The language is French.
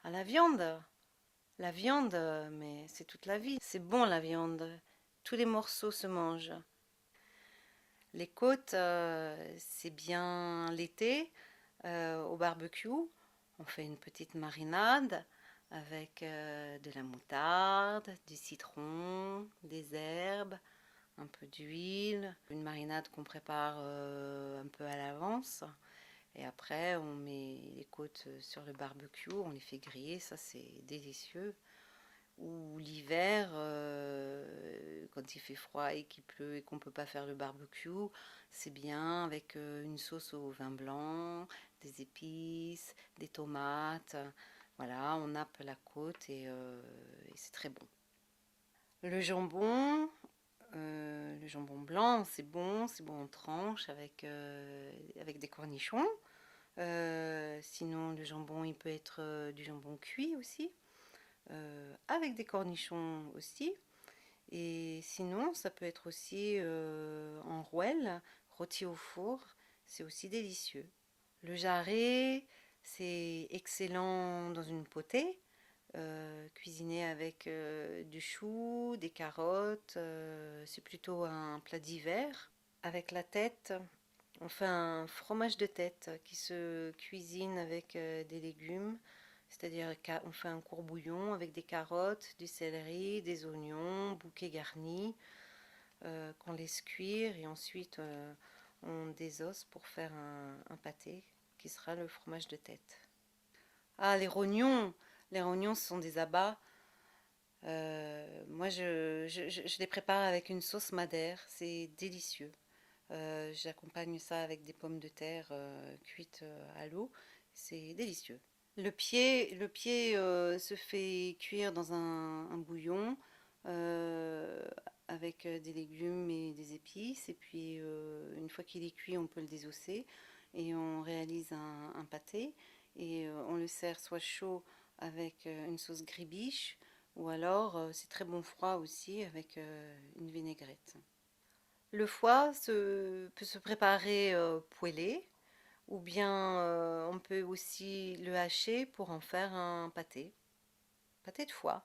À la viande, mais c'est toute la vie. C'est bon la viande. Tous les morceaux se mangent. Les côtes, c'est bien l'été, au barbecue. On fait une petite marinade avec de la moutarde, du citron, des herbes, un peu d'huile. Une marinade qu'on prépare un peu à l'avance. Et après, on met les côtes sur le barbecue, on les fait griller, ça c'est délicieux. Ou l'hiver, quand il fait froid et qu'il pleut et qu'on ne peut pas faire le barbecue, c'est bien avec une sauce au vin blanc, des épices, des tomates. Voilà, on nappe la côte et c'est très bon. Le jambon blanc, c'est bon en tranche avec des cornichons. Sinon, le jambon, il peut être du jambon cuit aussi, avec des cornichons aussi. Et sinon, ça peut être aussi en rouelle, rôti au four. C'est aussi délicieux. Le jarret, c'est excellent dans une potée, cuisiné avec du chou, des carottes. C'est plutôt un plat d'hiver. Avec la tête, on fait un fromage de tête qui se cuisine avec des légumes, c'est-à-dire qu'on fait un courbouillon avec des carottes, du céleri, des oignons, bouquet garni, qu'on laisse cuire et ensuite on désosse pour faire un pâté qui sera le fromage de tête. Ah, les rognons ce sont des abats. Moi, je les prépare avec une sauce madère, c'est délicieux. J'accompagne ça avec des pommes de terre cuites à l'eau. C'est délicieux. Le pied se fait cuire dans un bouillon euh, avec des légumes et des épices. Et puis, une fois qu'il est cuit, on peut le désosser et on réalise un pâté. Et on le sert soit chaud avec une sauce gribiche ou alors c'est très bon froid aussi avec une vinaigrette. Le foie peut se préparer poêlé ou bien on peut aussi le hacher pour en faire un pâté de foie.